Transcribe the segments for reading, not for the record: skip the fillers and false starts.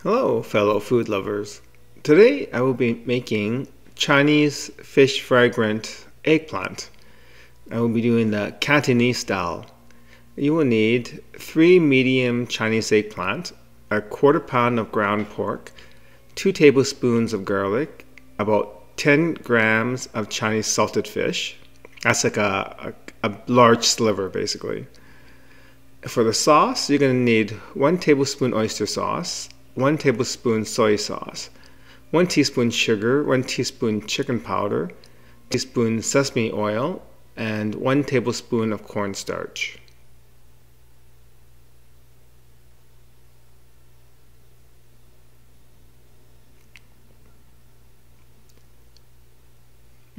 Hello, fellow food lovers. Today I will be making Chinese fish fragrant eggplant. I will be doing the Cantonese style. You will need 3 medium Chinese eggplant, a quarter pound of ground pork, 2 tablespoons of garlic, about 10 grams of Chinese salted fish. That's like a large sliver basically. For the sauce, you're going to need 1 tablespoon oyster sauce, 1 tablespoon soy sauce, 1 teaspoon sugar, 1 teaspoon chicken powder, 1 teaspoon sesame oil, and 1 tablespoon of cornstarch.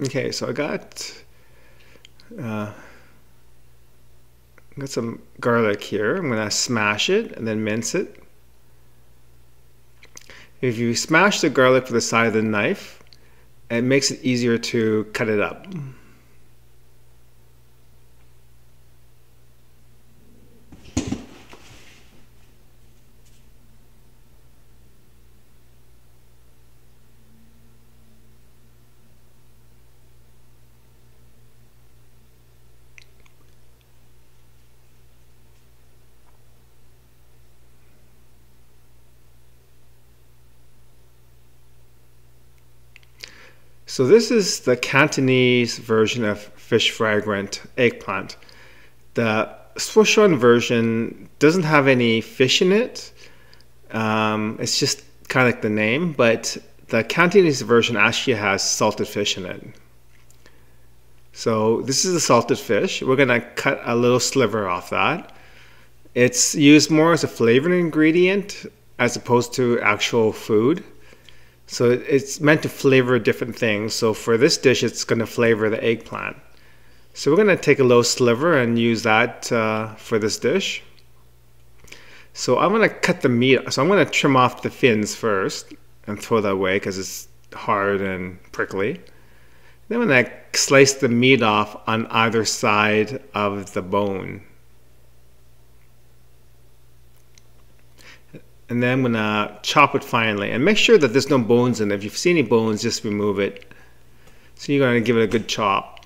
Okay, so I got some garlic here. I'm going to smash it and then mince it. If you smash the garlic with the side of the knife, it makes it easier to cut it up. So this is the Cantonese version of Fish Fragrant eggplant. The Sichuan version doesn't have any fish in it. It's just kind of like the name, but the Cantonese version actually has salted fish in it. So this is the salted fish. We're going to cut a little sliver off that. It's used more as a flavoring ingredient as opposed to actual food. So it's meant to flavor different things. So for this dish, it's going to flavor the eggplant. So we're going to take a little sliver and use that for this dish. So I'm going to cut the meat. So I'm going to trim off the fins first and throw that away because it's hard and prickly. Then I'm going to slice the meat off on either side of the bone. And then I'm going to chop it finely. And make sure that there's no bones in it. If you see any bones, just remove it. So you're going to give it a good chop.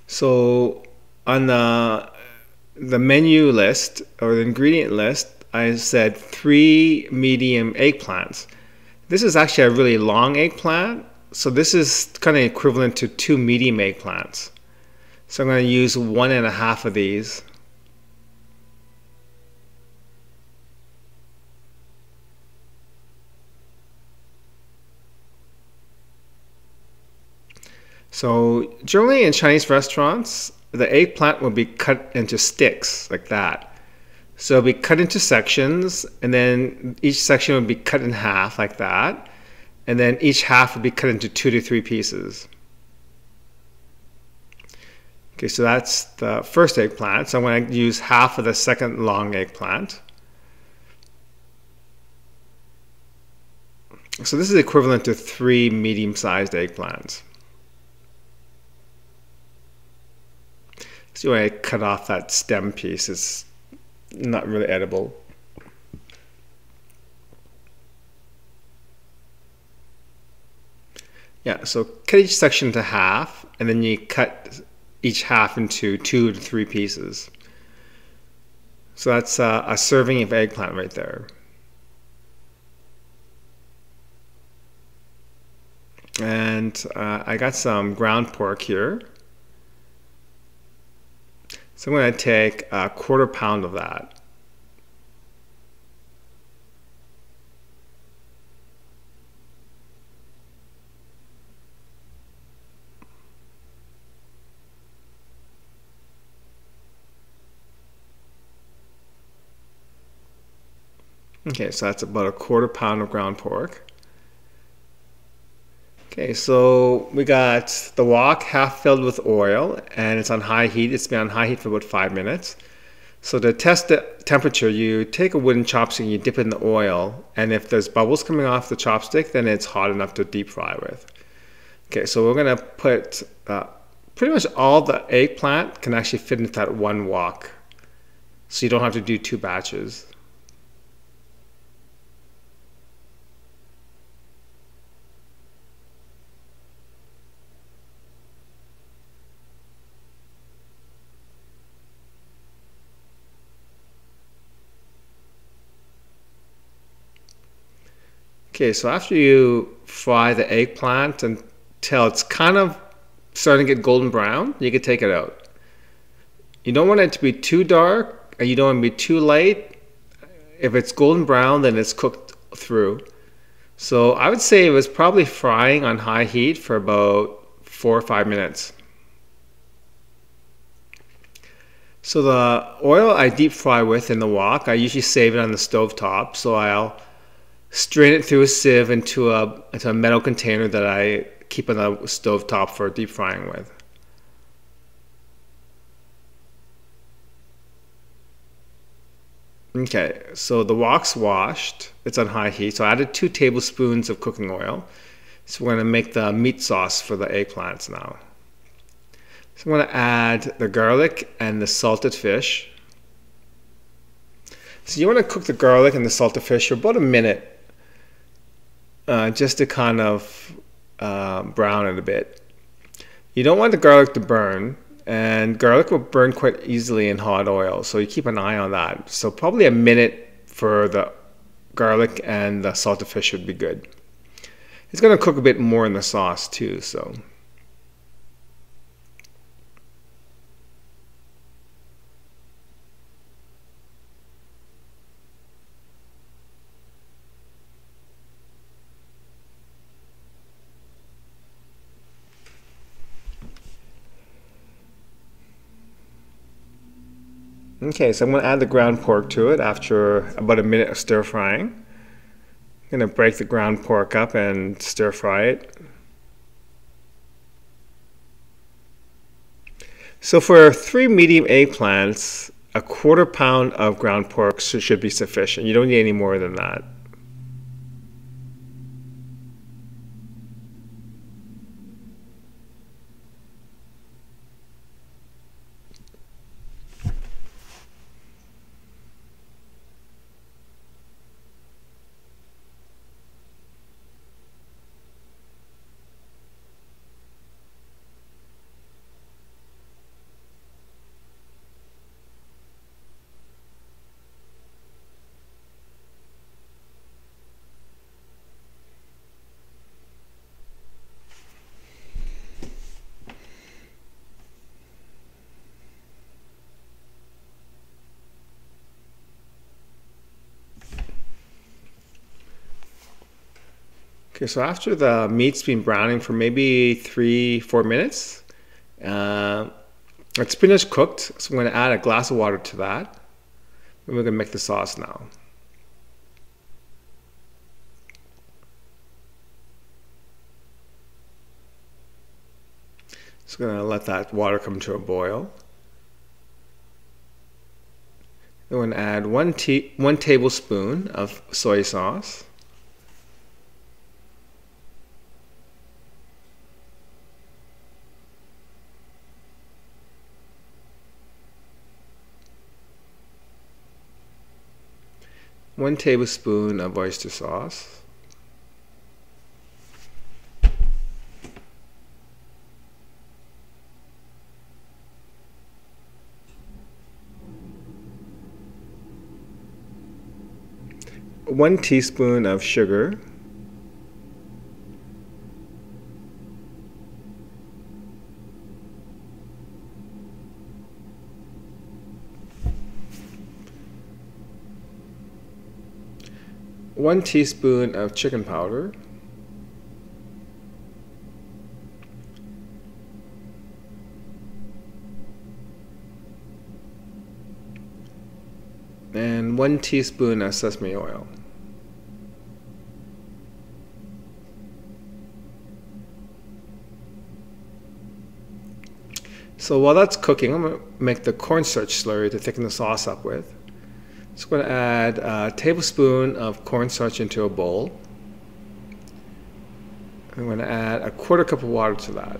So on the menu list or the ingredient list, I said 3 medium eggplants. This is actually a really long eggplant, so this is kind of equivalent to 2 medium eggplants. So I'm going to use 1.5 of these. So generally in Chinese restaurants, the eggplant will be cut into sticks like that. So it'll be cut into sections, and then each section will be cut in half like that, and then each half will be cut into 2 to 3 pieces. Okay, so that's the first eggplant. So I'm going to use half of the second long eggplant. So this is equivalent to 3 medium-sized eggplants. So when I cut off that stem piece, it's not really edible. Yeah, so cut each section to half, and then you cut each half into 2 to 3 pieces. So that's a serving of eggplant right there. And I got some ground pork here. So I'm going to take a quarter pound of that. Okay, so that's about a quarter pound of ground pork. Okay, so we got the wok half filled with oil, and it's on high heat. It's been on high heat for about 5 minutes. So to test the temperature, you take a wooden chopstick and you dip it in the oil, and if there's bubbles coming off the chopstick, then it's hot enough to deep fry with. Okay, so we're gonna put pretty much all the eggplant can actually fit into that one wok, so you don't have to do 2 batches. Okay, so after you fry the eggplant until it's kind of starting to get golden brown, you can take it out. You don't want it to be too dark, and you don't want it to be too light. If it's golden brown, then it's cooked through. So I would say it was probably frying on high heat for about 4 or 5 minutes. So the oil I deep fry with in the wok, I usually save it on the stove top, so I'll strain it through a sieve into a metal container that I keep on the stove top for deep frying with. Okay, so the wok's washed. It's on high heat. So I added 2 tablespoons of cooking oil. So we're going to make the meat sauce for the eggplants now. So I'm going to add the garlic and the salted fish. So you want to cook the garlic and the salted fish for about a minute. Just to kind of brown it a bit. You don't want the garlic to burn, and garlic will burn quite easily in hot oil, so you keep an eye on that. So probably a minute for the garlic and the salted fish would be good. It's going to cook a bit more in the sauce too, so. Okay, so I'm going to add the ground pork to it after about a minute of stir frying. I'm going to break the ground pork up and stir fry it. So for 3 medium eggplants, a 1/4 pound of ground pork should be sufficient. You don't need any more than that. Okay, so after the meat's been browning for maybe 3-4 minutes, it's pretty much cooked. So I'm going to add a glass of water to that. And we're going to make the sauce now. So I'm going to let that water come to a boil. I'm going to add 1 tablespoon of soy sauce. One tablespoon of oyster sauce. One teaspoon of sugar. One teaspoon of chicken powder. And 1 teaspoon of sesame oil. So while that's cooking, I'm going to make the cornstarch slurry to thicken the sauce up with. Just going to add a tablespoon of cornstarch into a bowl. I'm going to add a quarter cup of water to that.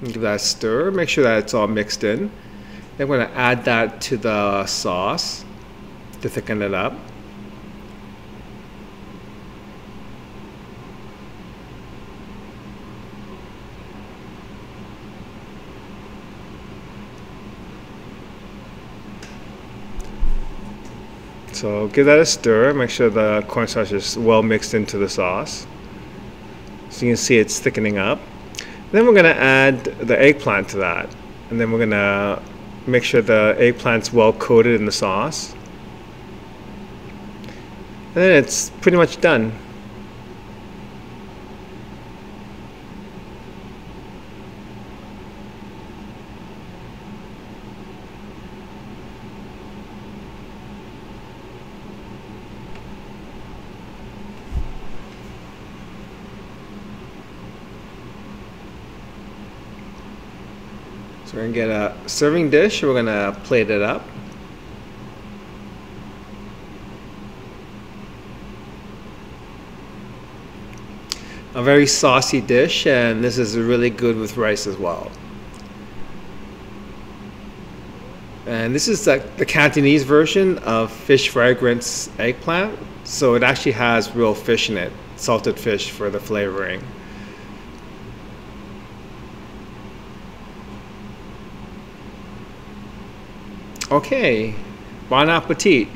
Give that a stir. Make sure that it's all mixed in. Then I'm going to add that to the sauce to thicken it up. So give that a stir. Make sure the cornstarch is well mixed into the sauce. So you can see it's thickening up. Then we're going to add the eggplant to that. And then we're going to make sure the eggplant's well coated in the sauce. And then it's pretty much done. So we're going to get a serving dish. We're going to plate it up. A very saucy dish, and this is really good with rice as well. And this is the Cantonese version of Fish Fragrant's eggplant. So it actually has real fish in it, salted fish for the flavoring. Okay, bon appetit.